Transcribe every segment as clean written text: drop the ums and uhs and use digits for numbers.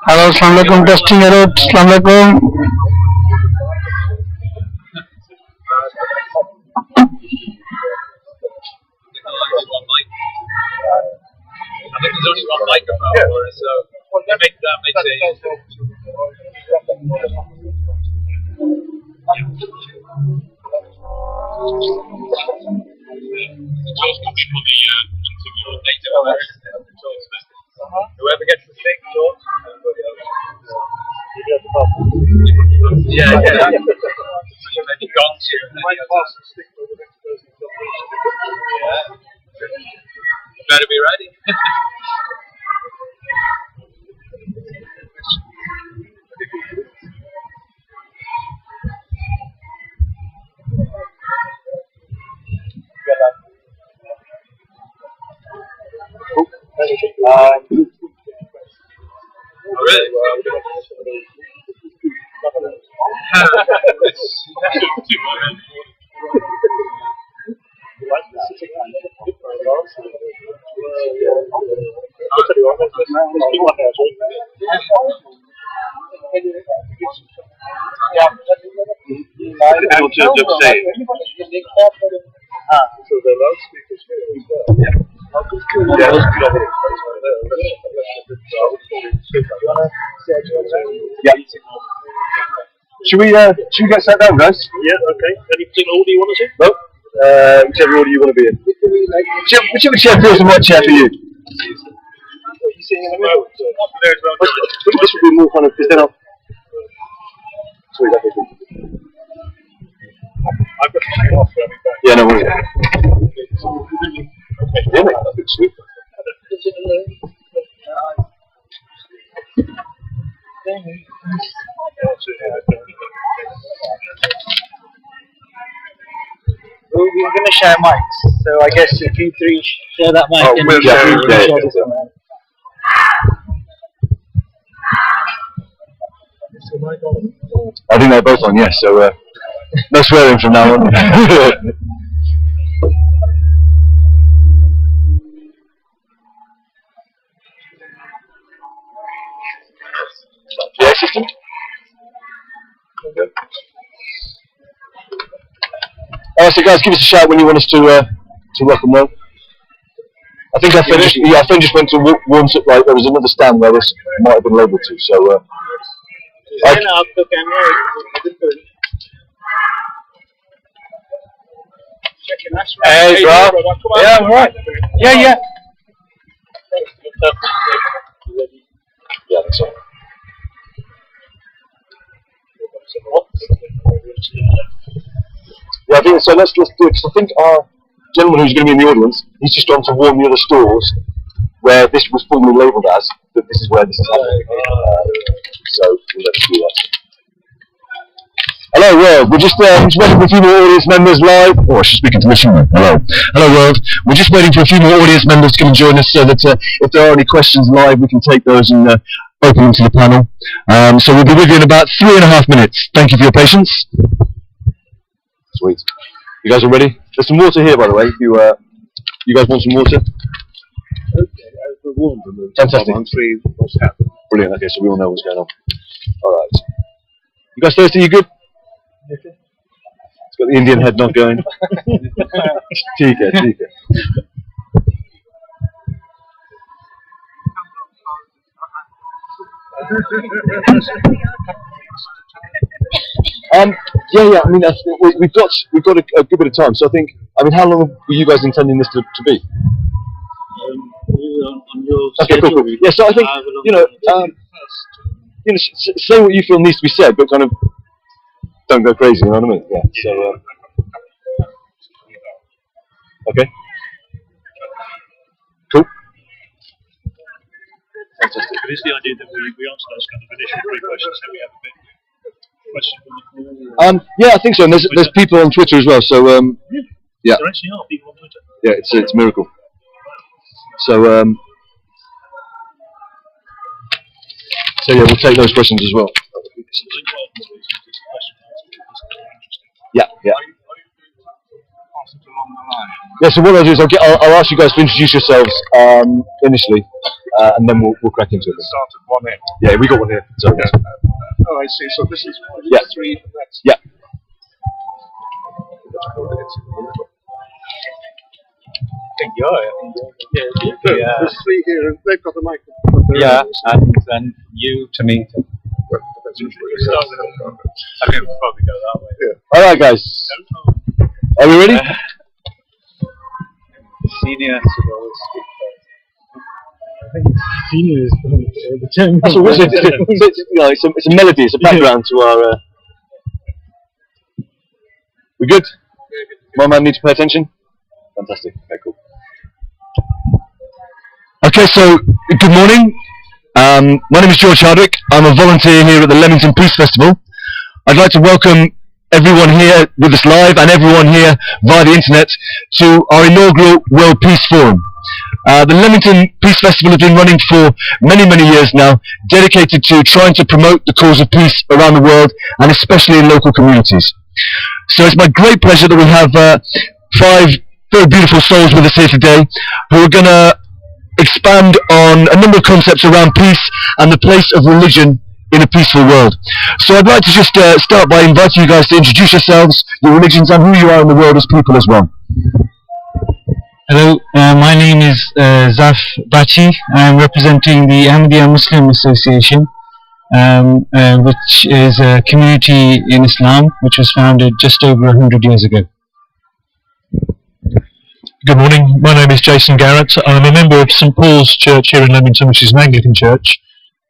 Hello, Assalamualaikum. Testing error. Assalamualaikum. I think there's only one microphone for it, so that makes it easy. George can be for the interview on native American. Whoever gets the thing, George. Yeah. Maybe gongs here. Better be ready. Oh, really? Should we get sat down, guys? Yeah, okay. Any particular order you want us in? No. Whichever order you want to be in. Whichever chair feels the right chair for you. Are you sitting in the middle? This would be more kind of, because then I'll... Sorry, that is I've got to take off. Yeah, no worries. Yeah, mate, that looks sweet. We're going to share mics, so I guess if you three share that mic, then we'll share this one. I think they're both on, yes, so no swearing from now on. Yeah, system? Okay. So guys, give us a shout when you want us to rock and roll. I think our friend just went to warm up, like, there was another stand where this might have been labelled to, so... Hey, bro. Yeah, I'm alright. Yeah. Yeah, that's all. Yeah, I think so. Let's do it because I think our gentleman who's going to be in the audience, he's just gone to warn the other stores where this was formerly labelled as that this is where this is happening. So we'll let us do that. Hello world, we're just waiting for a few more audience members live. Oh, I should speak into mission. Hello world. We're just waiting for a few more audience members to come and join us so that if there are any questions live, we can take those and open them to the panel. So we'll be with you in about 3.5 minutes. Thank you for your patience. Sweet. You guys all ready? There's some water here, by the way. If you guys want some water? Fantastic. Brilliant. Okay, so we all know what's going on. All right. You guys thirsty? You good? It's got the Indian head not going. Tika. Yeah. I mean, we've got a good bit of time. So I think, how long were you guys intending this to be? Okay, cool. Yeah. So I think say what you feel needs to be said, but kind of don't go crazy. You know what I mean? Yeah. So okay. Cool. Fantastic. But it's the idea that we answer those kind of initial pre-questions, so we have a bit of question from the floor. Yeah, I think so. And there's people on Twitter as well. So yeah. There actually are people on Twitter. Yeah, it's a miracle. So yeah, we'll take those questions as well. Yeah. Yeah, so what I'll do is I'll ask you guys to introduce yourselves initially, and then we'll crack into it. Start at one end. Yeah, we got one here. So, Oh, I see. So this is yeah. 3, and that's... Yeah. There's 3 here, and they've got the microphone. Yeah, and you to me. I think we'll probably go that way. All right, guys. Are we ready? Senior should always speak first. I think senior is the term. That's what it's a melody, it's a background to our... We good? My man needs to pay attention? Fantastic. Okay, cool. Okay, so, good morning. My name is George Hardwick. I'm a volunteer here at the Leamington Peace Festival. I'd like to welcome everyone here with us live and everyone here via the internet to our inaugural World Peace Forum. The Leamington Peace Festival has been running for many, many years now, dedicated to trying to promote the cause of peace around the world and especially in local communities. So it's my great pleasure that we have 5 very beautiful souls with us here today who are going to expand on a number of concepts around peace and the place of religion in a peaceful world. So I'd like to just start by inviting you guys to introduce yourselves, your religions, and who you are in the world as people as well. Hello, my name is Zaf Bachi. I'm representing the Ahmadiyya Muslim Association, which is a community in Islam which was founded just over 100 years ago. Good morning, my name is Jason Garrett. I'm a member of St Paul's Church here in Leamington, which is an Anglican church,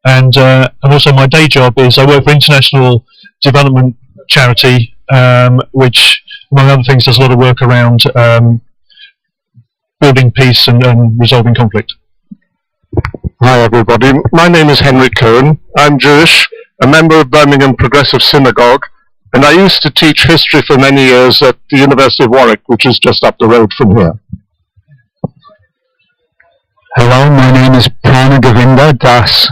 and also my day job is I work for International Development Charity, which among other things does a lot of work around building peace and resolving conflict. Hi everybody, my name is Henry Cohen. I'm Jewish, a member of Birmingham Progressive Synagogue, and I used to teach history for many years at the University of Warwick, which is just up the road from here. Hello, my name is Prana Govinda Das.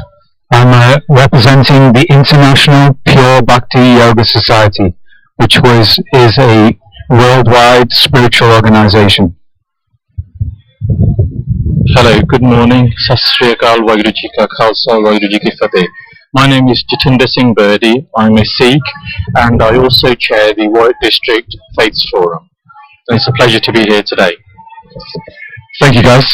I'm representing the International Pure Bhakti Yoga Society, which is a worldwide spiritual organization. Hello, good morning. Sat Sri Akal, Waheguru Ji Ka Khalsa, Waheguru Ji Ki Fateh. My name is Jatinder Singh Birdi. I'm a Sikh and I also chair the Warwick District Faiths Forum. And it's a pleasure to be here today. Thank you, guys.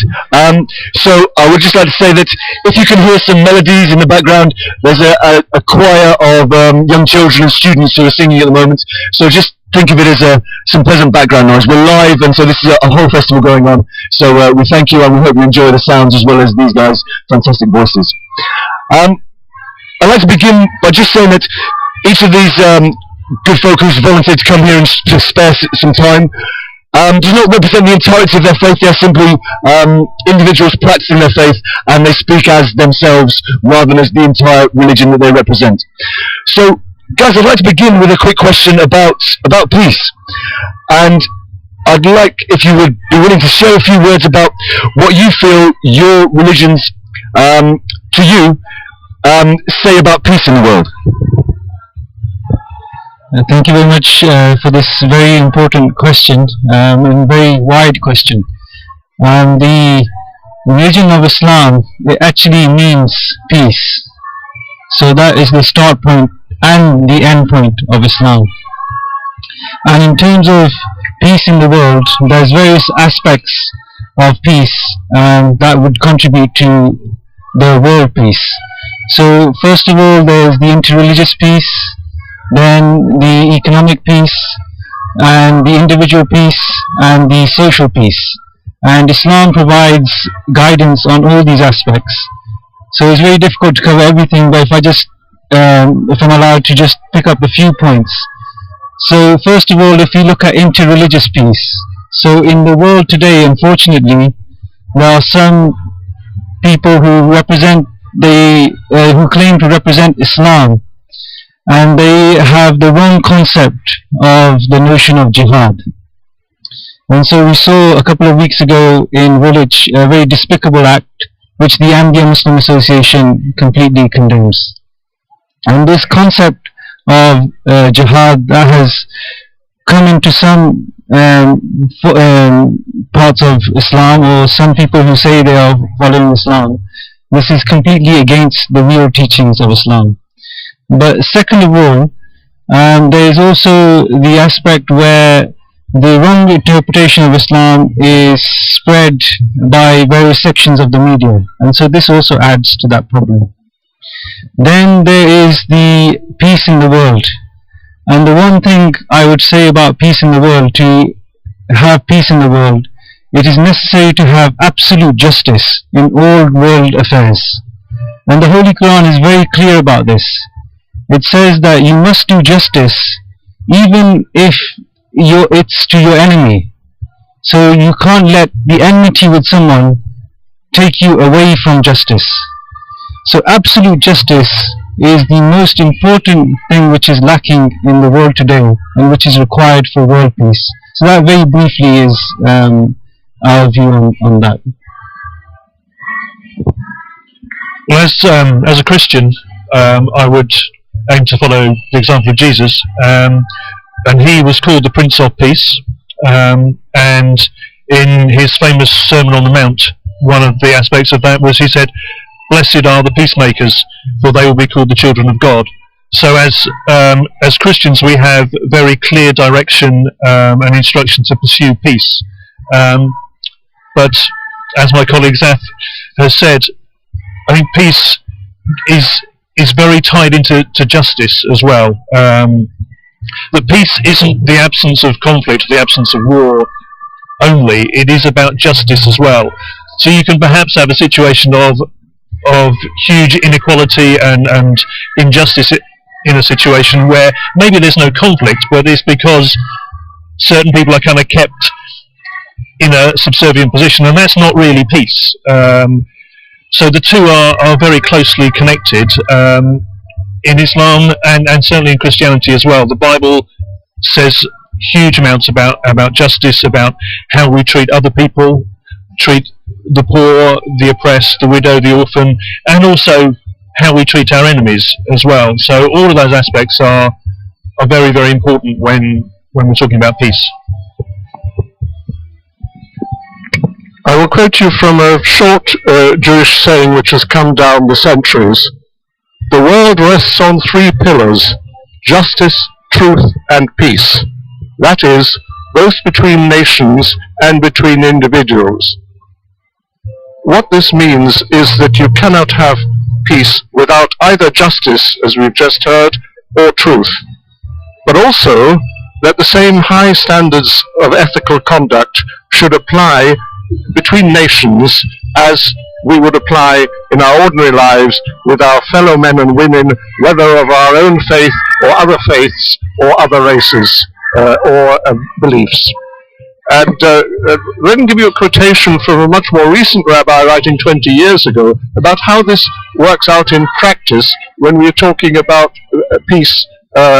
So I would just like to say that if you can hear some melodies in the background, there's a choir of young children and students who are singing at the moment. So just think of it as some pleasant background noise. We're live, and so this is a whole festival going on. So we thank you, and we hope you enjoy the sounds as well as these guys' fantastic voices. I'd like to begin by just saying that each of these good folk who's volunteered to come here and to spare some time does not represent the entirety of their faith. They're simply individuals practicing their faith, and they speak as themselves rather than as the entire religion that they represent. So, guys, I'd like to begin with a quick question about peace. And I'd like, if you would be willing to share a few words about what you feel your religions, to you, say about peace in the world. Thank you very much for this very important question, and very wide question. The religion of Islam, it actually means peace. So that is the start point and the end point of Islam. And in terms of peace in the world, there's various aspects of peace that would contribute to the world peace. So first of all, there's the interreligious peace, then the economic peace, and the individual peace, and the social peace. And Islam provides guidance on all these aspects. So it's very difficult to cover everything, but if I'm allowed to just pick up a few points. So first of all, if you look at interreligious peace, so in the world today, unfortunately, there are some people who who claim to represent Islam, and they have the wrong concept of the notion of jihad. And so we saw a couple of weeks ago in Woolwich a very despicable act which the Ahmadiyya Muslim Association completely condemns. And this concept of jihad that has come into some parts of Islam, or some people who say they are following Islam, This is completely against the real teachings of Islam. But second of all, there is also the aspect where the wrong interpretation of Islam is spread by various sections of the media, and so this also adds to that problem. Then there is the peace in the world, and the one thing I would say about peace in the world, to have peace in the world, it is necessary to have absolute justice in all world affairs, and the Holy Quran is very clear about this. It says that you must do justice even if it's to your enemy. So you can't let the enmity with someone take you away from justice. So absolute justice is the most important thing which is lacking in the world today and which is required for world peace. So that very briefly is our view on that. Well, as a Christian, I would aim to follow the example of Jesus, and he was called the Prince of Peace, and in his famous Sermon on the Mount, one of the aspects of that was he said, "Blessed are the peacemakers, for they will be called the children of God." So as Christians, we have very clear direction and instruction to pursue peace. But as my colleague Zaf has said, I think peace is very tied into justice as well. But peace isn't the absence of conflict, the absence of war only. It is about justice as well. So you can perhaps have a situation of huge inequality and injustice in a situation where maybe there's no conflict, but it's because certain people are kind of kept in a subservient position, and that's not really peace. So the two are very closely connected in Islam and certainly in Christianity as well. The Bible says huge amounts about justice, about how we treat other people, treat the poor, the oppressed, the widow, the orphan, and also how we treat our enemies as well. So all of those aspects are very, very important when we're talking about peace. I will quote you from a short Jewish saying which has come down the centuries. The world rests on three pillars: justice, truth, and peace. That is, both between nations and between individuals. What this means is that you cannot have peace without either justice, as we've just heard, or truth, but also that the same high standards of ethical conduct should apply between nations as we would apply in our ordinary lives with our fellow men and women, whether of our own faith or other faiths or other races or beliefs. And let me give you a quotation from a much more recent rabbi writing 20 years ago about how this works out in practice when we're talking about peace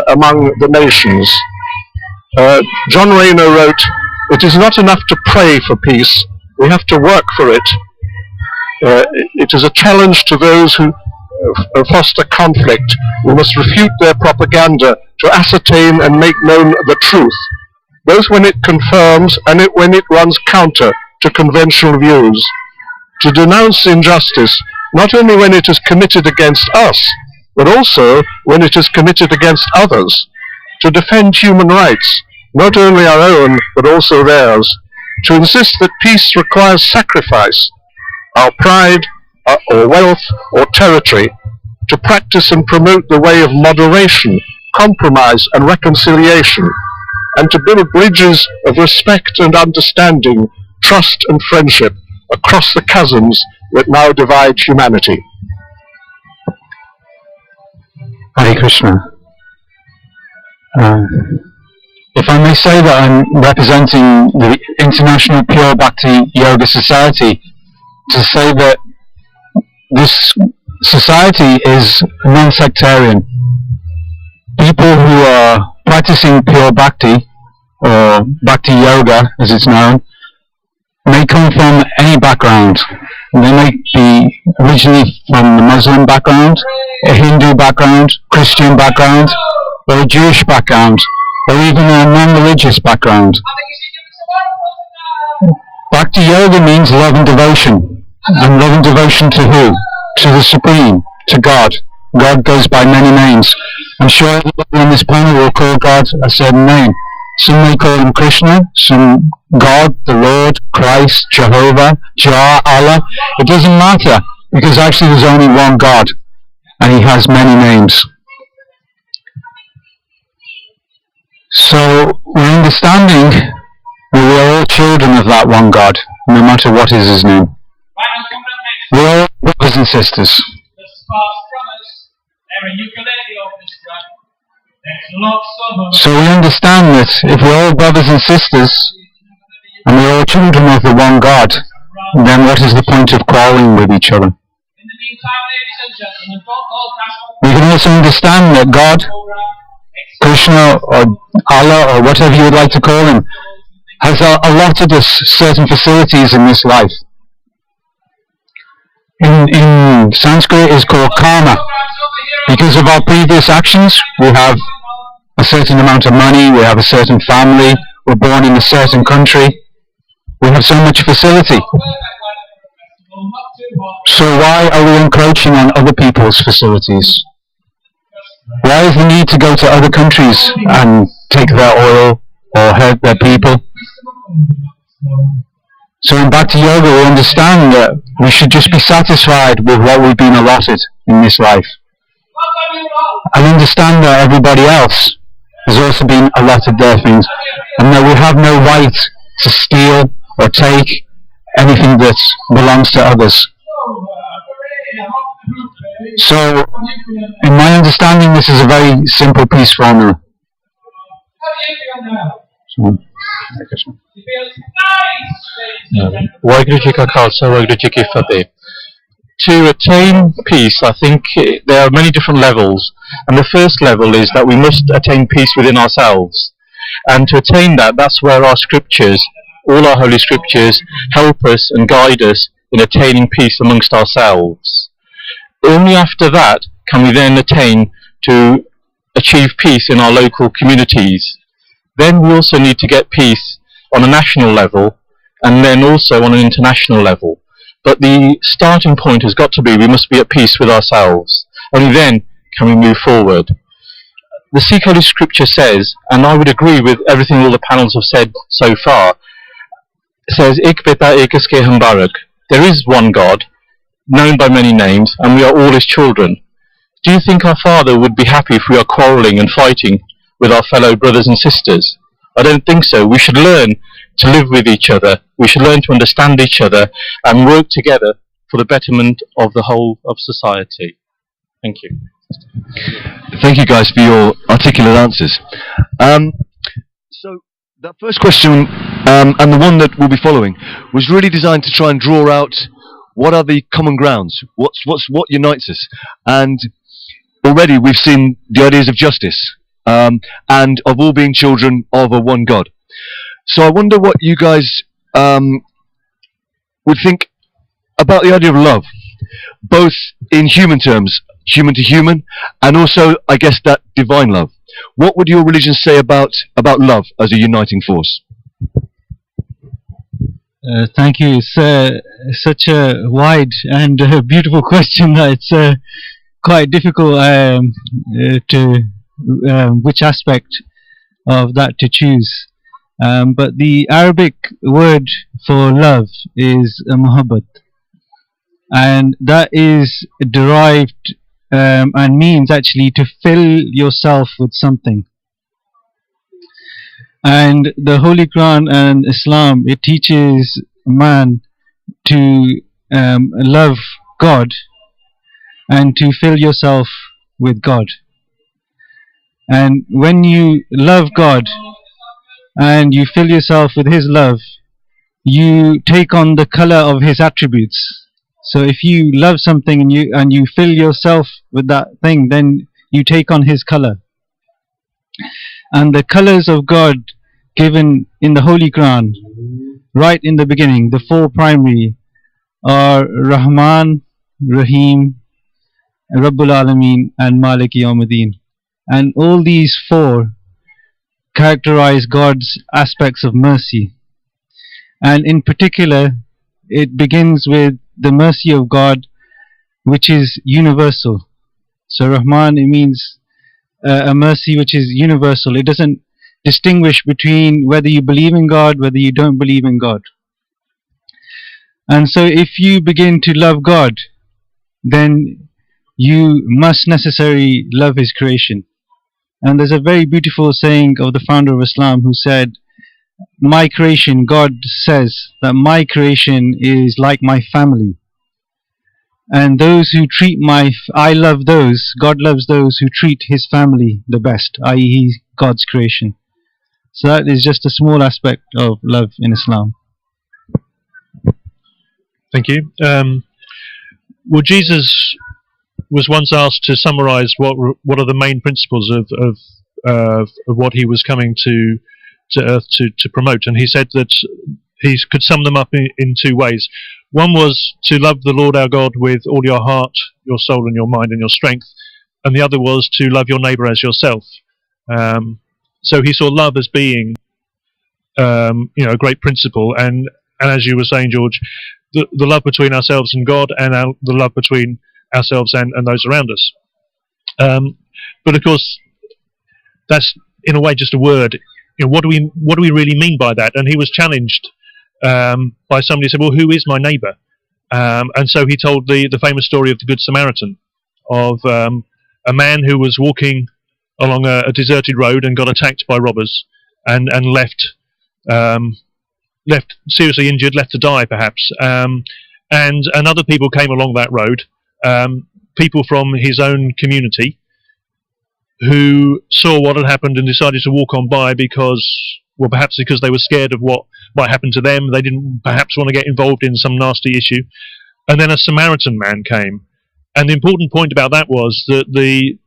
among the nations. John Rayner wrote, "It is not enough to pray for peace, we have to work for it. It is a challenge to those who foster conflict. We must refute their propaganda to ascertain and make known the truth, both when it confirms and when it runs counter to conventional views. To denounce injustice, not only when it is committed against us, but also when it is committed against others. To defend human rights, not only our own, but also theirs. To insist that peace requires sacrifice, our pride, or wealth, or territory. To practice and promote the way of moderation, compromise, and reconciliation. And to build bridges of respect and understanding, trust and friendship across the chasms that now divide humanity." Hare Krishna. If I may say that I'm representing the International Pure Bhakti Yoga Society, to say that this society is non-sectarian. People who are practicing pure bhakti, or bhakti yoga as it's known, may come from any background. They may be originally from a Muslim background, a Hindu background, Christian background, or a Jewish background, or even a non-religious background. Bhakti yoga means love and devotion. And love and devotion to who? to the Supreme, to God. God goes by many names. I'm sure everybody on this panel will call God a certain name. Some may call him Krishna, some God, the Lord, Christ, Jehovah, Jah, Allah. It doesn't matter, because actually there's only one God, and he has many names. So we're understanding that we're all children of that one God, no matter what is his name. We're all brothers and sisters. So we understand that if we're all brothers and sisters, and we're all children of the one God, then what is the point of quarreling with each other? We can also understand that God, Krishna or Allah or whatever you would like to call him, has allotted us certain facilities in this life. In Sanskrit is called karma. Because of our previous actions, we have a certain amount of money, we have a certain family, we're born in a certain country, we have so much facility. So why are we encroaching on other people's facilities? Why is the need to go to other countries and take their oil or hurt their people? So in Bhakti Yoga we understand that we should just be satisfied with what we've been allotted in this life. And understand that everybody else has also been allotted their things, and that we have no right to steal or take anything that belongs to others. So, in my understanding, this is a very simple peace formula. Waheguru Ji Ka Khalsa, Waheguru Ji Ki Fateh. To attain peace, I think there are many different levels, and the first level is that we must attain peace within ourselves. And to attain that, that's where our scriptures, all our holy scriptures, help us and guide us in attaining peace amongst ourselves. Only after that can we then attain to achieve peace in our local communities. Then we also need to get peace on a national level, and then also on an international level. But the starting point has got to be, we must be at peace with ourselves. Only then can we move forward. The Sikh Holy Scripture says, and I would agree with everything all the panels have said so far, it says, Ik Pita Ekas Ke Hum Barak. There is one God, known by many names, and we are all his children. Do you think our Father would be happy if we are quarrelling and fighting with our fellow brothers and sisters? I don't think so. We should learn to live with each other. We should learn to understand each other and work together for the betterment of the whole of society. Thank you. Thank you guys for your articulate answers. So that first question and the one that we'll be following was really designed to try and draw out what are the common grounds, what unites us. And already we've seen the ideas of justice and of all being children of a one God. So I wonder what you guys would think about the idea of love, both in human terms, human to human, and also, I guess, that divine love. What would your religion say about love as a uniting force? Thank you. It's such a wide and beautiful question that it's quite difficult to which aspect of that to choose. But the Arabic word for love is muhabbat, and that is derived and means actually to fill yourself with something. And the Holy Quran and Islam, it teaches man to love God and to fill yourself with God. And when you love God and you fill yourself with his love, you take on the color of his attributes. So if you love something and you fill yourself with that thing, then you take on his color. And the colors of God given in the Holy Quran, right in the beginning, the four primary are Rahman, Rahim, Rabbul Alameen, and Maliki Yawmuddin. And all these four characterize God's aspects of mercy. And in particular, it begins with the mercy of God which is universal. So Rahman, it means a mercy which is universal. It doesn't distinguish between whether you believe in God, whether you don't believe in God. And so if you begin to love God, then you must necessarily love His creation. And there's a very beautiful saying of the founder of Islam who said, my creation, God says that my creation is like my family. And those who treat I love those, God loves those who treat His family the best, i.e. God's creation. So that is just a small aspect of love in Islam. Thank you. Well, Jesus was once asked to summarize what are the main principles of what He was coming to earth to promote, and He said that He could sum them up in two ways. One was to love the Lord our God with all your heart, your soul and your mind and your strength, and the other was to love your neighbour as yourself. So He saw love as being a great principle, and as you were saying, George, the love between ourselves and God, and the love between ourselves and those around us. But of course, that's in a way just a word. What do we really mean by that? And He was challenged by somebody who said, well, who is my neighbour? And so He told the famous story of the Good Samaritan, of a man who was walking along a deserted road and got attacked by robbers and left seriously injured, left to die perhaps. And other people came along that road, people from his own community, who saw what had happened and decided to walk on by perhaps because they were scared of what might happen to them. They didn't perhaps want to get involved in some nasty issue. And then a Samaritan man came. And the important point about that was that the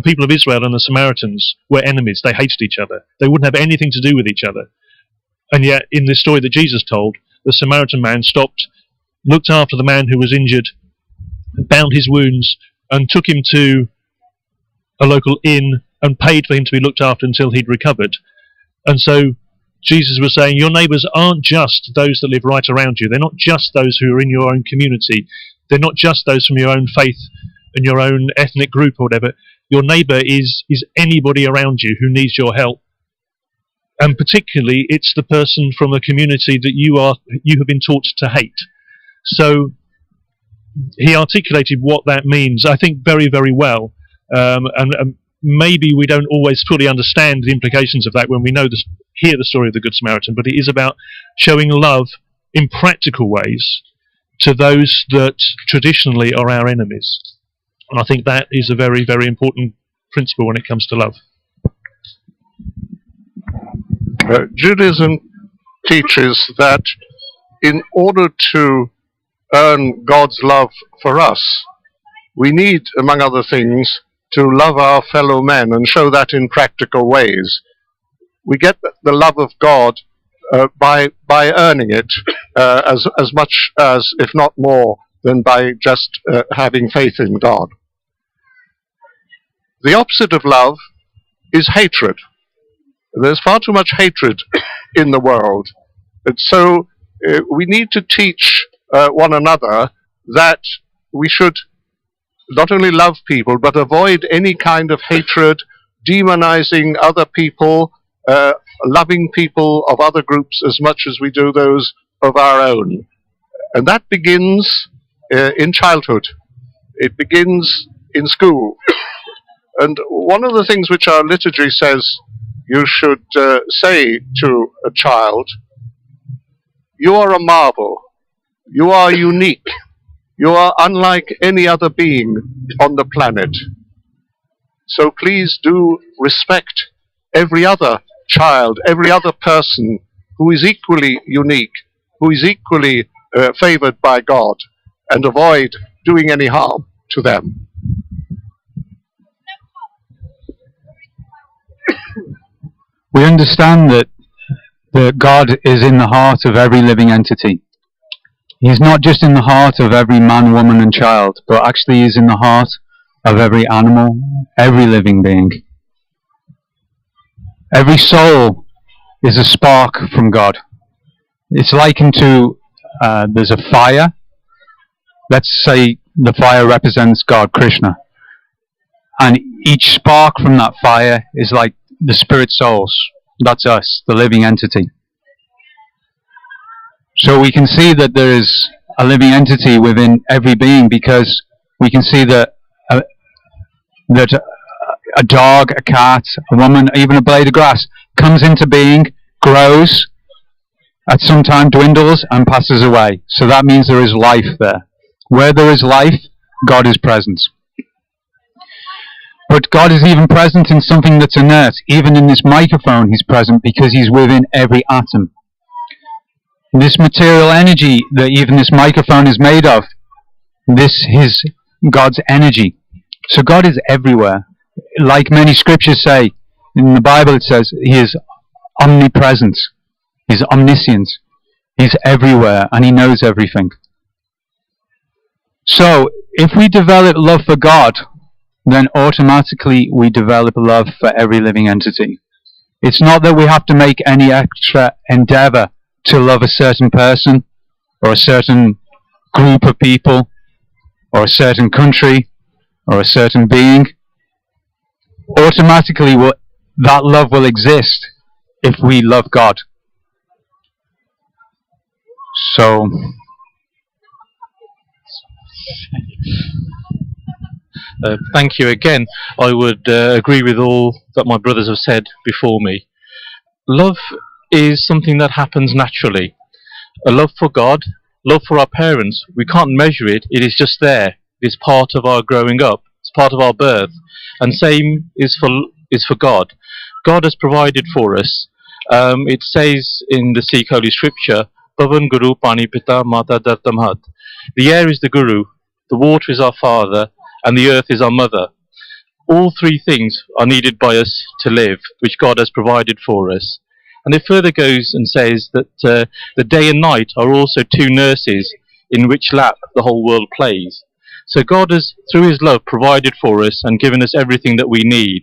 people of Israel and the Samaritans were enemies. They hated each other. They wouldn't have anything to do with each other. And yet, in this story that Jesus told, the Samaritan man stopped, looked after the man who was injured, bound his wounds, and took him to a local inn and paid for him to be looked after until he'd recovered. And so Jesus was saying, your neighbours aren't just those that live right around you. They're not just those who are in your own community. They're not just those from your own faith and your own ethnic group or whatever. Your neighbour is anybody around you who needs your help. And particularly, it's the person from a community that you have been taught to hate. So He articulated what that means, I think, very, very well. And maybe we don't always fully understand the implications of that when we hear the story of the Good Samaritan, but it is about showing love in practical ways to those that traditionally are our enemies. And I think that is a very, very important principle when it comes to love. Judaism teaches that in order to earn God's love for us, we need, among other things, to love our fellow men and show that in practical ways. We get the love of God by earning it as much as, if not more, than by just having faith in God. The opposite of love is hatred. There's far too much hatred in the world. And so we need to teach one another that we should not only love people, but avoid any kind of hatred, demonizing other people, loving people of other groups as much as we do those of our own. And that begins in childhood. It begins in school. And one of the things which our liturgy says you should say to a child, you are a marvel, you are unique, you are unlike any other being on the planet. So please do respect every other child, every other person who is equally unique, who is equally favored by God, and avoid doing any harm to them. We understand that God is in the heart of every living entity. He's not just in the heart of every man, woman and child, but actually He's in the heart of every animal, every living being. Every soul is a spark from God. It's likened to, there's a fire. Let's say the fire represents God, Krishna. And each spark from that fire is like the spirit souls. That's us, the living entity. So we can see that there is a living entity within every being, because we can see that a dog, a cat, a woman, even a blade of grass comes into being, grows, at some time dwindles and passes away. So that means there is life there. Where there is life, God is present. But God is even present in something that's inert. Even in this microphone he's present, because he's within every atom. This material energy that even this microphone is made of, this is God's energy. So God is everywhere. Like many scriptures say, in the Bible it says, he is omnipresent. He's omniscient. He's everywhere and he knows everything. So, if we develop love for God, then automatically we develop love for every living entity. It's not that we have to make any extra endeavor to love a certain person, or a certain group of people, or a certain country, or a certain being. Automatically that love will exist if we love God. So, thank you again. I would agree with all that my brothers have said before me. Love is something that happens naturally. A love for God, love for our parents. We can't measure it. It is just there. It's part of our growing up. It's part of our birth. And same is for God. God has provided for us. It says in the Sikh Holy Scripture, Pavan Guru Pani Pita Mata Dartamhat. The air is the Guru, the water is our father, and the earth is our mother. All three things are needed by us to live, which God has provided for us. And it further goes and says that the day and night are also two nurses in which lap the whole world plays. So God has, through his love, provided for us and given us everything that we need.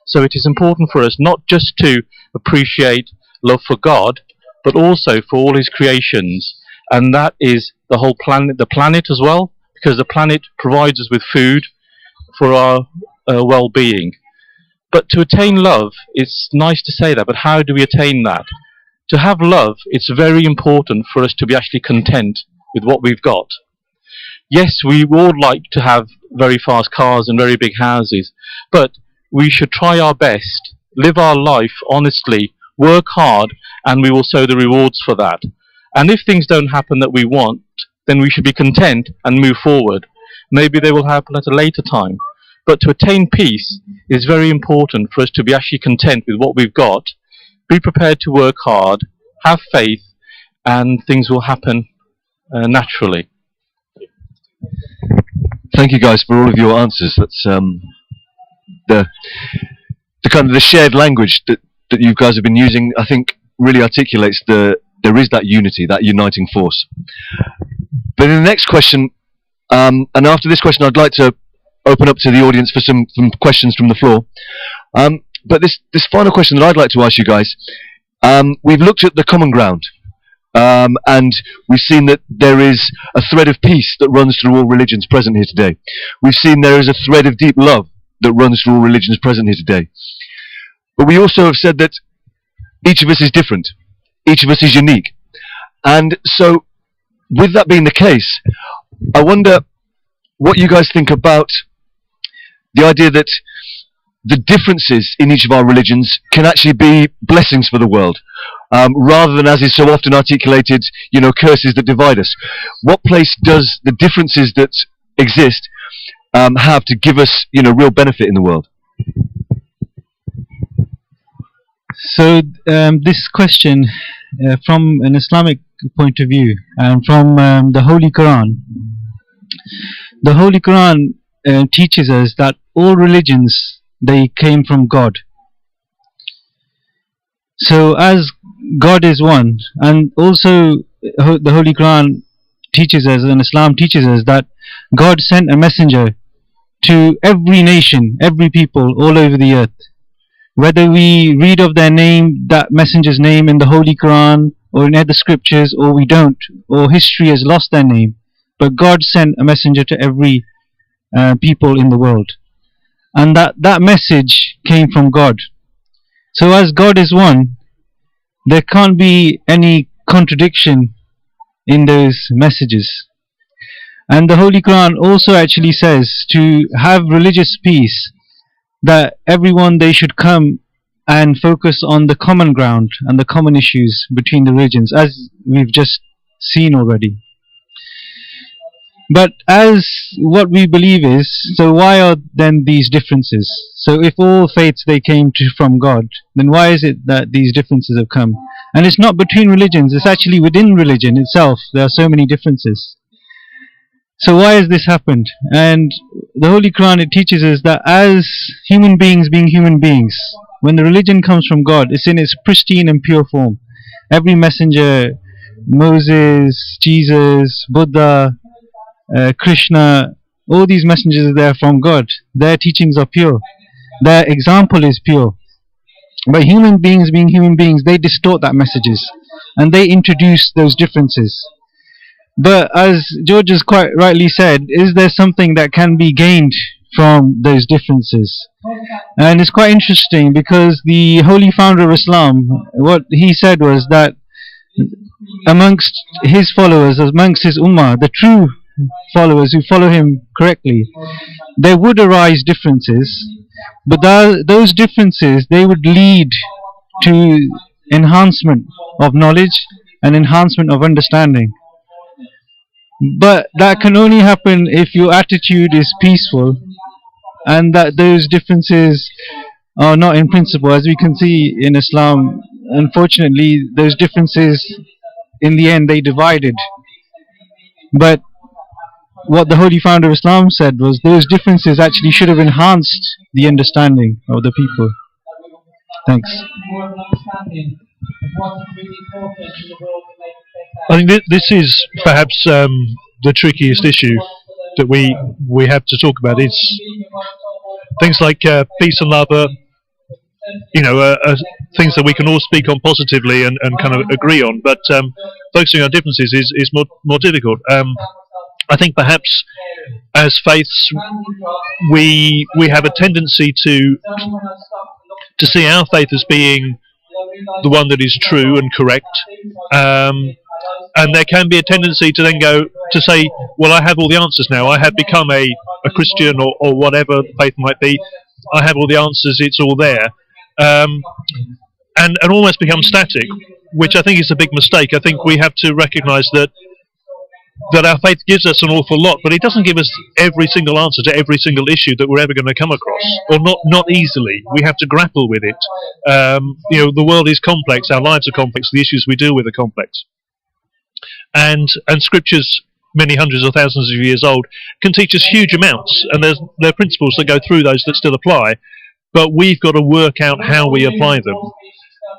So it is important for us not just to appreciate love for God, but also for all his creations. And that is the whole planet, the planet as well, because the planet provides us with food for our well-being. But to attain love, it's nice to say that, but how do we attain that? To have love, it's very important for us to be actually content with what we've got. Yes, we would like to have very fast cars and very big houses, but we should try our best, live our life honestly, work hard, and we will sow the rewards for that. And if things don't happen that we want, then we should be content and move forward. Maybe they will happen at a later time. But to attain peace is very important for us to be actually content with what we've got, be prepared to work hard, have faith, and things will happen naturally. Thank you guys for all of your answers. That's the kind of the shared language that you guys have been using, I think, really articulates there is that unity, that uniting force. But in the next question, and after this question, I'd like to open up to the audience for some questions from the floor. But this final question that I'd like to ask you guys, we've looked at the common ground, and we've seen that there is a thread of peace that runs through all religions present here today. We've seen there is a thread of deep love that runs through all religions present here today. But we also have said that each of us is different. Each of us is unique. And so, with that being the case, I wonder what you guys think about the idea that the differences in each of our religions can actually be blessings for the world, rather than, as is so often articulated, curses that divide us. What place does the differences that exist have to give us, real benefit in the world? So this question, from an Islamic point of view, and from the Holy Quran. The Holy Quran teaches us that all religions, they came from God. So as God is one, and also the Holy Quran teaches us, and Islam teaches us, that God sent a messenger to every nation, every people all over the earth. Whether we read of their name, that messenger's name in the Holy Quran or in other scriptures, or we don't, or history has lost their name, but God sent a messenger to every people in the world, and that message came from God. So as God is one, there can't be any contradiction in those messages. And the Holy Quran also actually says to have religious peace, that everyone, they should come and focus on the common ground and the common issues between the religions, as we've just seen already. But as what we believe is, so why are then these differences? So if all faiths, they came from God, then why is it that these differences have come? And it's not between religions, it's actually within religion itself. There are so many differences. So why has this happened? And the Holy Quran, it teaches us that as human beings being human beings, when the religion comes from God, it's in its pristine and pure form. Every messenger, Moses, Jesus, Buddha, Krishna, all these messengers are there from God. Their teachings are pure. Their example is pure. But human beings being human beings, they distort that messages and they introduce those differences. But as George has quite rightly said, is there something that can be gained from those differences? And it's quite interesting because the holy founder of Islam, what he said was that amongst his followers, amongst his ummah, the true followers who follow him correctly, there would arise differences, but those differences, they would lead to enhancement of knowledge and enhancement of understanding. But that can only happen if your attitude is peaceful, and that those differences are not in principle. As we can see in Islam, unfortunately, those differences, in the end, they divided. But what the holy founder of Islam said was those differences actually should have enhanced the understanding of the people. Thanks. I think this is perhaps the trickiest issue that we have to talk about. Is things like peace and love are things that we can all speak on positively and kind of agree on, but focusing on differences is more difficult. I think perhaps as faiths we have a tendency to see our faith as being the one that is true and correct, and there can be a tendency to then go to say, well, I have all the answers now, I have become a Christian or whatever the faith might be, I have all the answers, it's all there, and almost become static, which I think is a big mistake. I think we have to recognise that our faith gives us an awful lot, but it doesn't give us every single answer to every single issue that we're ever going to come across, or not easily. We have to grapple with it. The world is complex, our lives are complex, the issues we deal with are complex. And scriptures, many hundreds or thousands of years old, can teach us huge amounts, and there are principles that go through those that still apply, but we've got to work out how we apply them.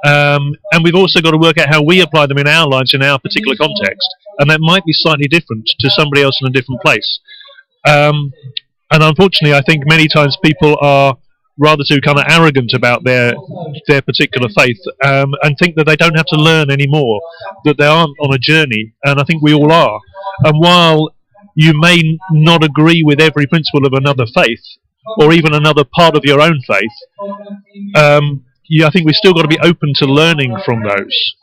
And we've also got to work out how we apply them in our lives, in our particular context. And that might be slightly different to somebody else in a different place. And unfortunately, I think many times people are rather too kind of arrogant about their particular faith, and think that they don't have to learn anymore, that they aren't on a journey. And I think we all are. And while you may not agree with every principle of another faith, or even another part of your own faith, I think we've still got to be open to learning from those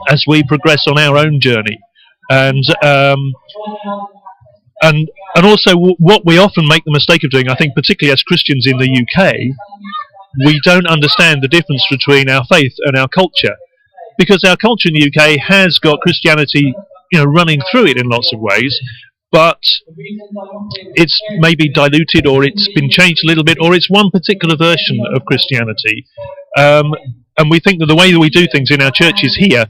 as we progress on our own journey, and also what we often make the mistake of doing, I think, particularly as Christians in the UK, we don't understand the difference between our faith and our culture, because our culture in the UK has got Christianity, running through it in lots of ways, but it's maybe diluted, or it's been changed a little bit, or it's one particular version of Christianity. And we think that the way that we do things in our churches here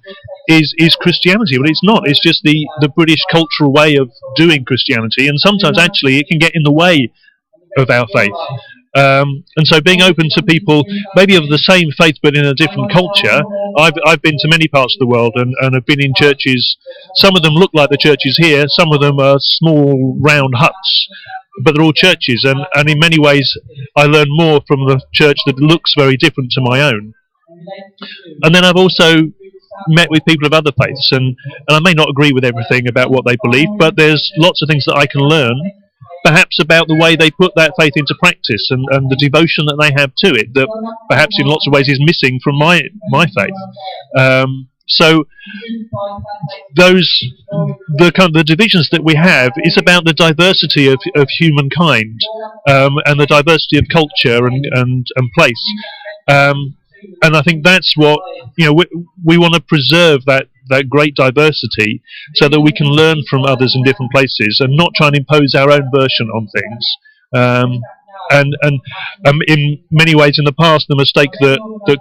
is Christianity, but it's not. It's just the British cultural way of doing Christianity, and sometimes actually it can get in the way of our faith. And so being open to people maybe of the same faith but in a different culture. I've been to many parts of the world and have been in churches. Some of them look like the churches here, some of them are small round huts, but they're all churches, and in many ways I learn more from the church that looks very different to my own. And then I've also met with people of other faiths, and I may not agree with everything about what they believe, but there's lots of things that I can learn, perhaps about the way they put that faith into practice, and the devotion that they have to it, that perhaps in lots of ways is missing from my faith. So the divisions that we have is about the diversity of humankind, and the diversity of culture and place. And I think that's what, we want to preserve that great diversity, so that we can learn from others in different places and not try and impose our own version on things. And in many ways in the past, the mistake that the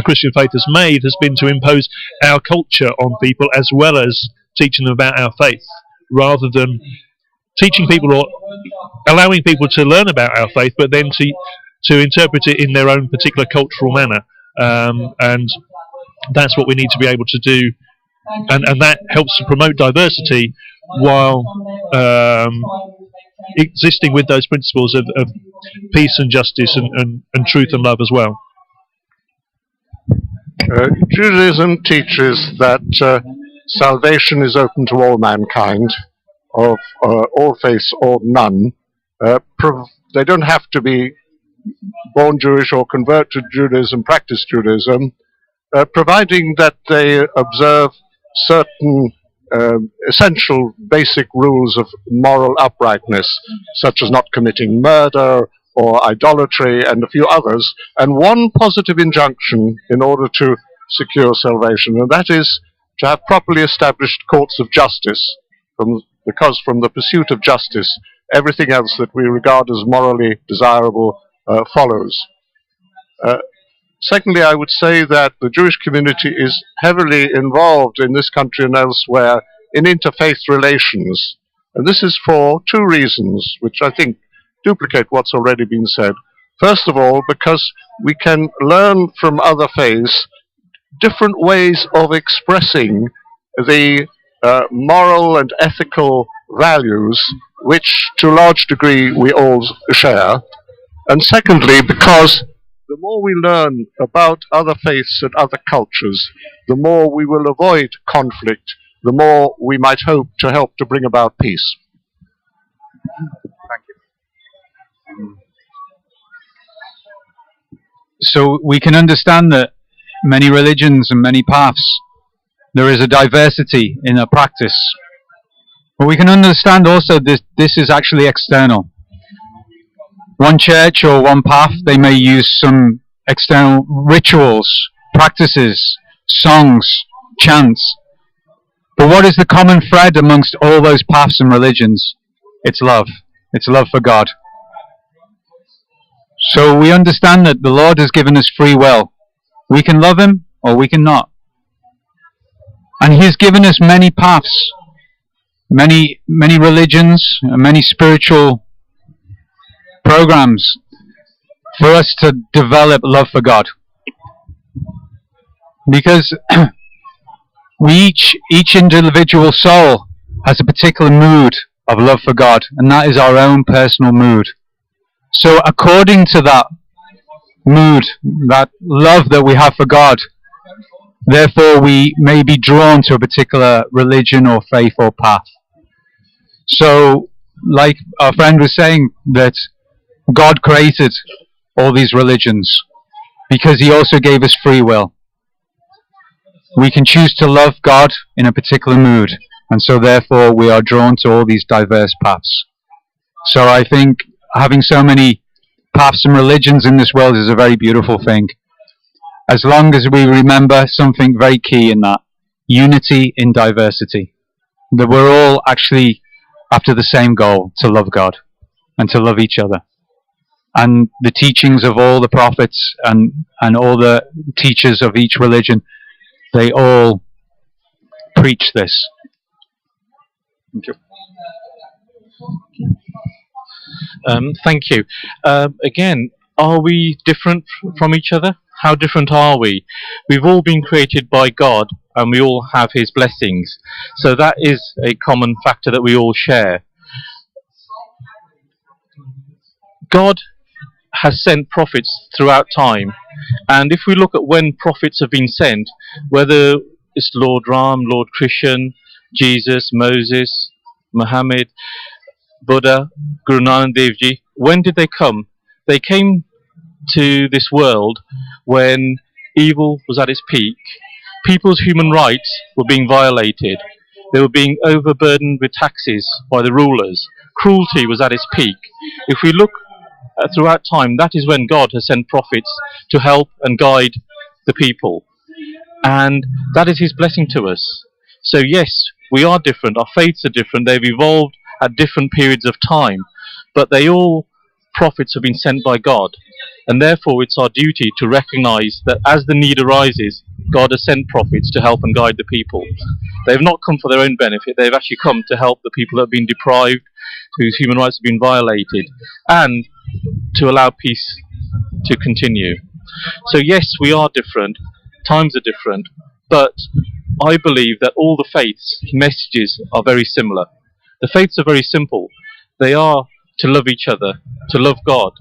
Christian faith has made has been to impose our culture on people as well as teaching them about our faith, rather than teaching people or allowing people to learn about our faith, but then to interpret it in their own particular cultural manner. And that's what we need to be able to do, and that helps to promote diversity while existing with those principles of peace and justice and truth and love as well. Judaism teaches that salvation is open to all mankind, of all faiths or none. They don't have to be born Jewish or convert to Judaism, practice Judaism, providing that they observe certain essential basic rules of moral uprightness, such as not committing murder or idolatry and a few others, and one positive injunction in order to secure salvation, and that is to have properly established courts of justice, because from the pursuit of justice, everything else that we regard as morally desirable follows. Secondly, I would say that the Jewish community is heavily involved in this country and elsewhere in interfaith relations. And this is for two reasons, which I think duplicate what's already been said. First of all, because we can learn from other faiths different ways of expressing the moral and ethical values which, to a large degree, we all share. And secondly, because the more we learn about other faiths and other cultures, the more we will avoid conflict, the more we might hope to help to bring about peace. Thank you. So we can understand that many religions and many paths, there is a diversity in a practice. But we can understand also this is actually external. One church or one path, they may use some external rituals, practices, songs, chants. But what is the common thread amongst all those paths and religions? It's love. It's love for God. So we understand that the Lord has given us free will. We can love Him or we can not. And He has given us many paths, many religions, and many spiritual programs for us to develop love for God. Because each individual soul has a particular mood of love for God, and that is our own personal mood. So according to that mood, that love that we have for God, therefore we may be drawn to a particular religion or faith or path. So, like our friend was saying, that God created all these religions because He also gave us free will. We can choose to love God in a particular mood, and so therefore we are drawn to all these diverse paths. So I think having so many paths and religions in this world is a very beautiful thing, as long as we remember something very key in that: unity in diversity. That we're all actually after the same goal, to love God and to love each other. And the teachings of all the prophets and all the teachers of each religion, they all preach this. Thank you. Thank you. Again, are we different from each other? How different are we? We've all been created by God, and we all have His blessings. So that is a common factor that we all share. God has sent prophets throughout time, and if we look at when prophets have been sent, Whether it's Lord Ram, Lord Krishna, Jesus, Moses, Muhammad, Buddha, Guru Nanak Dev Ji, when did they come? They came to this world when evil was at its peak. People's human rights were being violated. They were being overburdened with taxes by the rulers. Cruelty was at its peak. If we look throughout time, that is when God has sent prophets to help and guide the people. And that is his blessing to us. So yes, we are different. Our faiths are different. They've evolved at different periods of time. But they all, prophets have been sent by God. And therefore it's our duty to recognize that as the need arises, God has sent prophets to help and guide the people. They've not come for their own benefit. They've actually come to help the people that have been deprived, whose human rights have been violated, and to allow peace to continue. So yes, we are different. Times are different. But I believe that all the faiths' messages are very similar. The faiths are very simple. They are to love each other, to love God,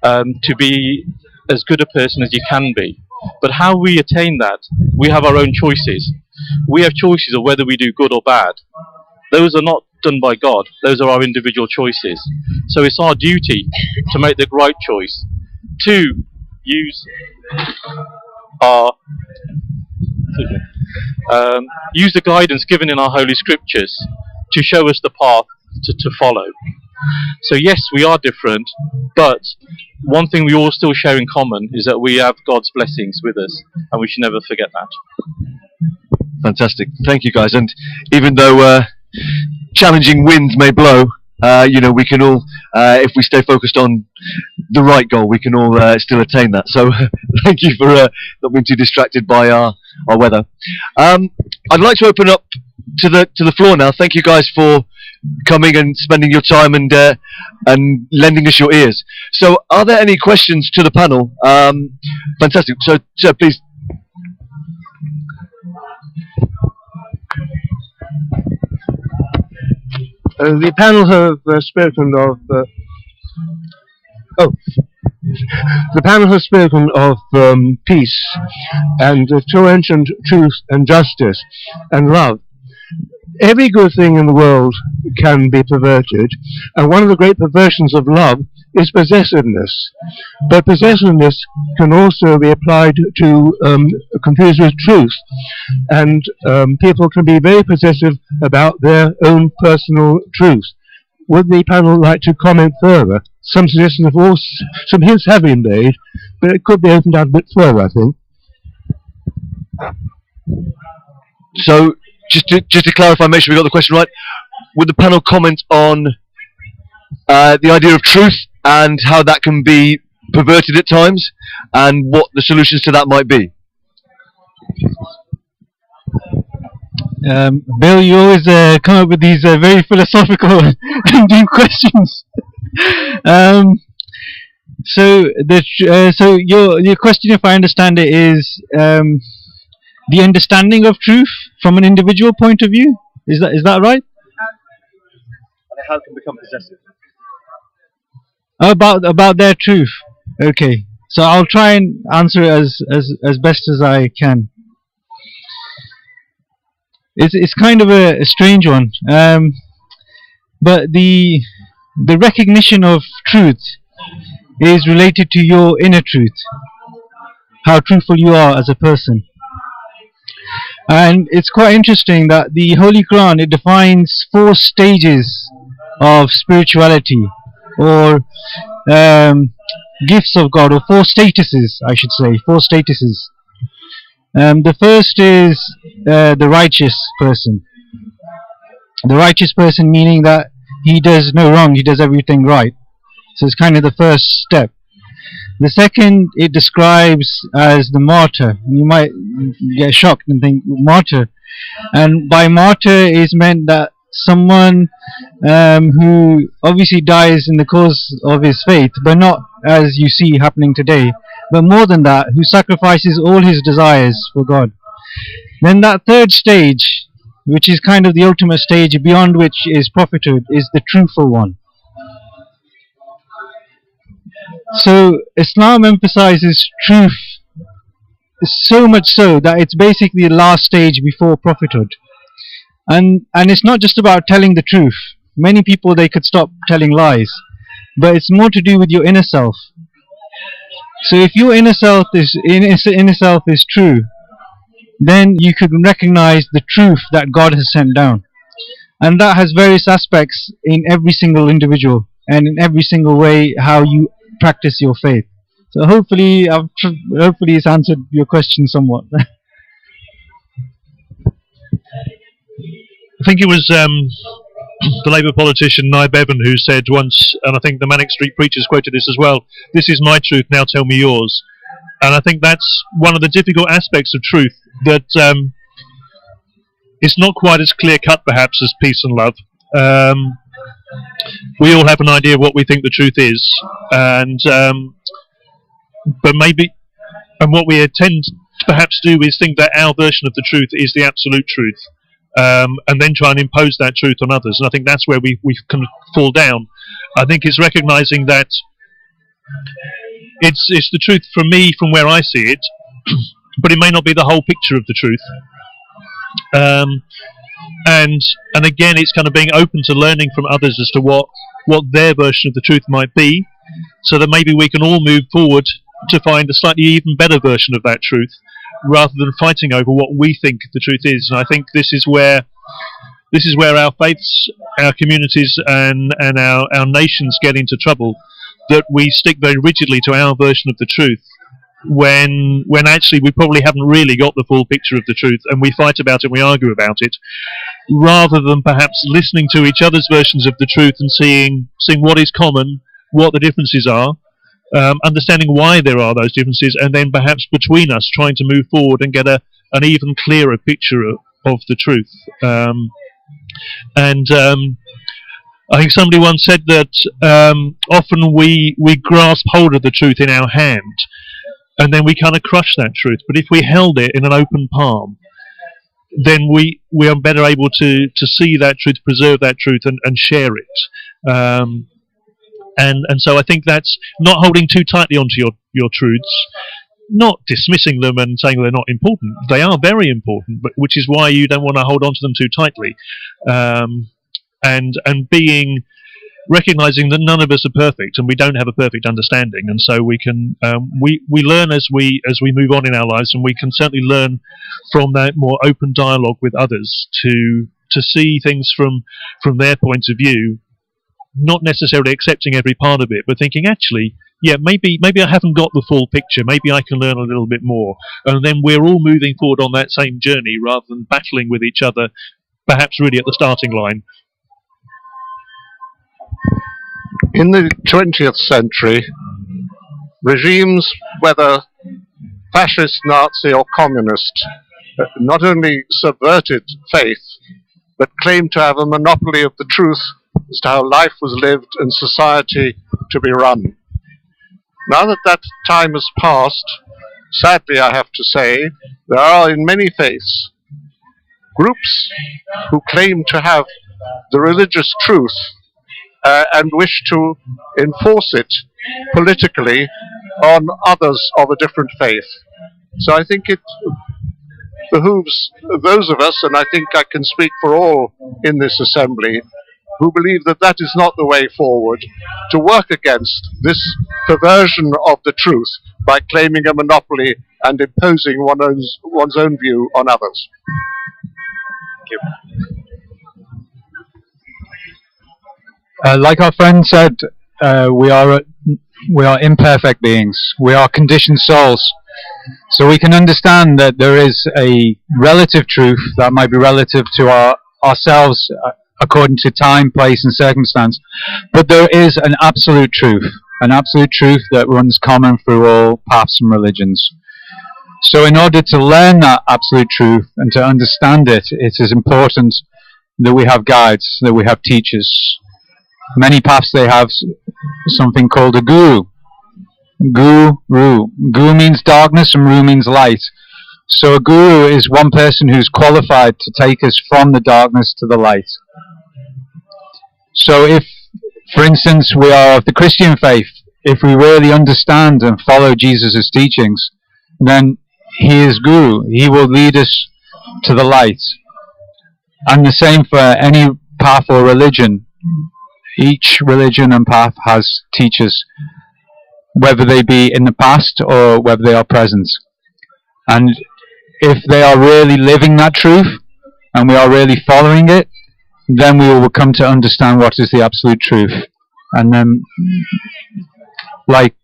to be as good a person as you can be. But how we attain that, we have our own choices. We have choices of whether we do good or bad. Those are not done by God. Those are our individual choices. So it's our duty to make the right choice, to use use the guidance given in our Holy Scriptures to show us the path to follow. So yes, we are different, but one thing we all still share in common is that we have God's blessings with us, and we should never forget that. Fantastic. Thank you, guys. And even though challenging winds may blow, we can all, if we stay focused on the right goal, we can all still attain that. So thank you for not being too distracted by our weather. I'd like to open up to the floor now. Thank you guys for coming and spending your time and lending us your ears. So are there any questions to the panel? Fantastic. So please. The panel have spoken of the panel has spoken of peace and to mentioned truth and justice and love. Every good thing in the world can be perverted, and one of the great perversions of love is possessiveness. But possessiveness can also be applied to confused with truth, and people can be very possessive about their own personal truth. Would the panel like to comment further? Some suggestions of all, some hints have been made, but it could be opened out a bit further, I think. So, just to clarify, make sure we got the question right, would the panel comment on the idea of truth and how that can be perverted at times, and what the solutions to that might be? Bill, you always come up with these very philosophical and deep questions. So your question, if I understand it, is the understanding of truth from an individual point of view. Is that right? And how it can become possessive. About their truth. Okay. So I'll try and answer it as best as I can. It's kind of a strange one, but the recognition of truth is related to your inner truth, how truthful you are as a person. And it's quite interesting that the Holy Quran, it defines 4 stages of spirituality, or gifts of God, or 4 statuses, I should say, 4 statuses. The first is the righteous person. The righteous person meaning that he does no wrong, he does everything right. So it's kind of the first step. The second, it describes as the martyr. You might get shocked and think, martyr. And by martyr is meant that someone who obviously dies in the cause of his faith, but not as you see happening today, but more than that, who sacrifices all his desires for God. Then that third stage, which is kind of the ultimate stage beyond which is prophethood, is the truthful one. So Islam emphasizes truth so much so that it's basically the last stage before prophethood. And it's not just about telling the truth. Many people, they could stop telling lies, but it's more to do with your inner self. So if your inner self is true, then you could recognize the truth that God has sent down, and that has various aspects in every single individual and in every single way how you practice your faith. So hopefully it's answered your question somewhat. I think it was the Labour politician Nye Bevan who said once, and I think the Manic Street Preachers quoted this as well, "This is my truth, now tell me yours." And I think that's one of the difficult aspects of truth, that it's not quite as clear-cut perhaps as peace and love. We all have an idea of what we think the truth is, and but maybe, and what we tend to perhaps do is think that our version of the truth is the absolute truth. And then try and impose that truth on others. And I think that's where we can fall down. I think it's recognizing that it's the truth from me, from where I see it, but it may not be the whole picture of the truth. And again, it's kind of being open to learning from others as to what their version of the truth might be, so that maybe we can all move forward to find a slightly even better version of that truth, rather than fighting over what we think the truth is. And I think this is where our faiths, our communities, and our nations get into trouble, that we stick very rigidly to our version of the truth, when actually we probably haven't really got the full picture of the truth, and we fight about it, we argue about it, rather than perhaps listening to each other's versions of the truth and seeing what is common, what the differences are, understanding why there are those differences, and then perhaps between us trying to move forward and get an even clearer picture of the truth. I think somebody once said that often we grasp hold of the truth in our hand, and then we kind of crush that truth. But if we held it in an open palm, then we are better able to see that truth, preserve that truth, and share it. And so I think that's not holding too tightly onto your truths, not dismissing them and saying they're not important. They are very important, but which is why you don't want to hold on to them too tightly. And recognizing that none of us are perfect, and we don't have a perfect understanding, and so we can we learn as we move on in our lives, and we can certainly learn from that more open dialogue with others to see things from their point of view. Not necessarily accepting every part of it, but thinking, actually, yeah, maybe I haven't got the full picture. Maybe I can learn a little bit more. And then we're all moving forward on that same journey, rather than battling with each other, perhaps really at the starting line. In the 20th century, regimes, whether fascist, Nazi or communist, not only subverted faith, but claimed to have a monopoly of the truth as to how life was lived and society to be run. Now that that time has passed, sadly I have to say, there are in many faiths groups who claim to have the religious truth and wish to enforce it politically on others of a different faith. So I think it behooves those of us, and I think I can speak for all in this assembly, who believe that that is not the way forward, to work against this perversion of the truth by claiming a monopoly and imposing one's own view on others. Thank you. Like our friend said, we are imperfect beings. We are conditioned souls. So we can understand that there is a relative truth that might be relative to ourselves according to time, place and circumstance. But there is an absolute truth that runs common through all paths and religions. So in order to learn that absolute truth and to understand it, it is important that we have guides, that we have teachers. Many paths, they have something called a guru. Guru. Guru means darkness and ru means light. So a guru is one person who's qualified to take us from the darkness to the light. So if, for instance, we are of the Christian faith, if we really understand and follow Jesus' teachings, then He is Guru. He will lead us to the light. And the same for any path or religion. Each religion and path has teachers, whether they be in the past or whether they are present. And if they are really living that truth, and we are really following it, then we will come to understand what is the absolute truth. And then, like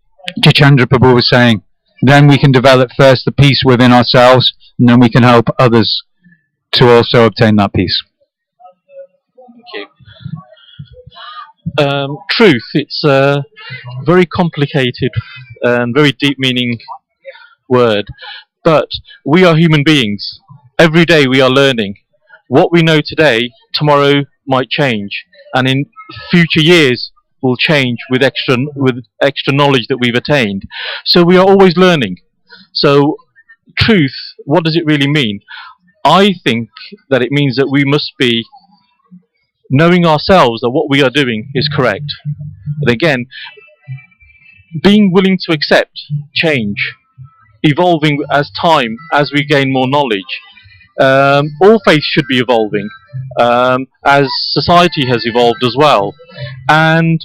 Jitendra Prabhu was saying, then we can develop first the peace within ourselves, and then we can help others to also obtain that peace. Thank you. Truth, it's a very complicated and very deep meaning word, but we are human beings. Every day we are learning. What we know today, tomorrow might change, and in future years will change with extra knowledge that we've attained. So we are always learning. So truth, what does it really mean? I think that it means that we must be knowing ourselves that what we are doing is correct. But again, being willing to accept change, evolving as we gain more knowledge. All faiths should be evolving, as society has evolved as well. And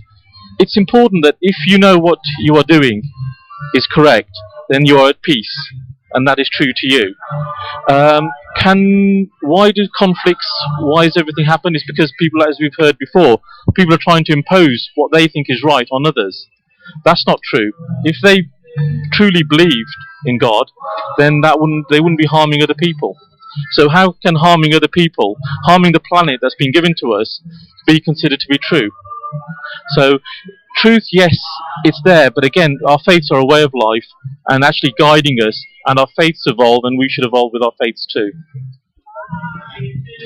it's important that if you know what you are doing is correct, then you are at peace, and that is true to you. Why do conflicts, why does everything happen? It's because people, as we've heard before, people are trying to impose what they think is right on others. That's not true. If they truly believed in God, then they wouldn't be harming other people. So how can harming other people, harming the planet that's been given to us, be considered to be true? So truth, yes, it's there, but again, our faiths are a way of life and actually guiding us, and our faiths evolve, and we should evolve with our faiths too.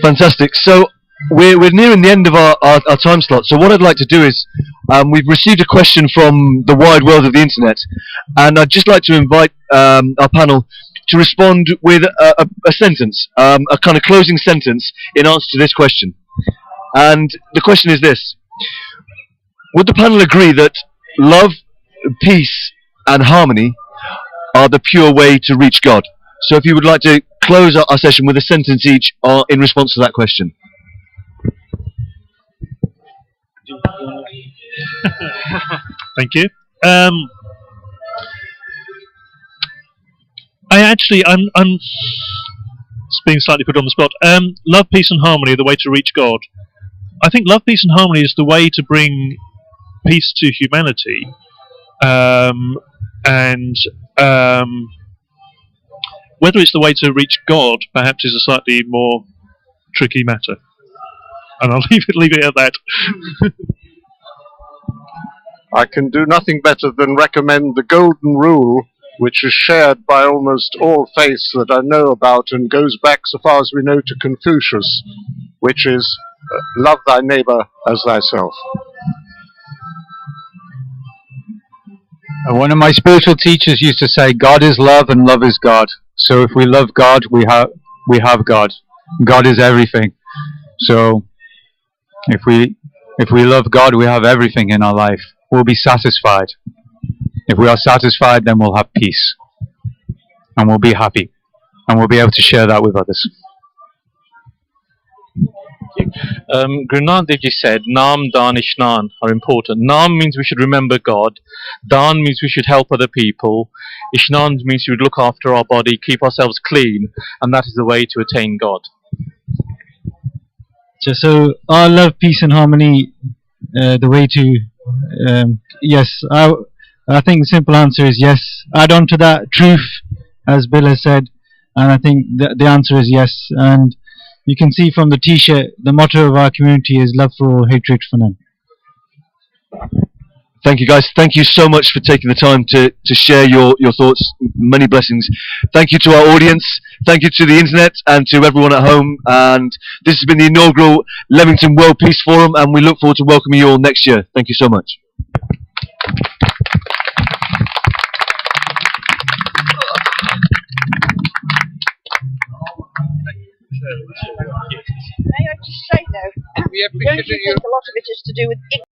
Fantastic. So we're nearing the end of our time slot. So what I'd like to do is, we've received a question from the wide world of the internet, and I'd just like to invite our panel to respond with a sentence, a kind of closing sentence in answer to this question. And the question is this: would the panel agree that love, peace and harmony are the pure way to reach God? So if you would like to close our session with a sentence each in response to that question. Thank you. I'm being slightly put on the spot. Love, peace and harmony are the way to reach God. I think love, peace and harmony is the way to bring peace to humanity. Whether it's the way to reach God, perhaps, is a slightly more tricky matter. And I'll leave it at that. I can do nothing better than recommend the golden rule, which is shared by almost all faiths that I know about and goes back so far as we know to Confucius, which is love thy neighbor as thyself. One of my spiritual teachers used to say, God is love and love is God. So if we love God, we have God. God is everything. So if we love God, we have everything in our life. We'll be satisfied. If we are satisfied, then we'll have peace. And we'll be happy. And we'll be able to share that with others. Guru Nanak Dev Ji said, Naam, Daan, Ishnan are important. Naam means we should remember God. Daan means we should help other people. Ishnan means we should look after our body, keep ourselves clean, and that is the way to attain God. So, our love, peace and harmony, the way to, yes, I think the simple answer is yes. Add on to that truth, as Bill has said, and I think the answer is yes. And you can see from the t-shirt, the motto of our community is love for all, hatred for none. Thank you, guys. Thank you so much for taking the time to share your thoughts. Many blessings. Thank you to our audience. Thank you to the internet and to everyone at home. And this has been the inaugural Leamington World Peace Forum, and we look forward to welcoming you all next year. Thank you so much. May I just say though, don't you think a lot of it is to do with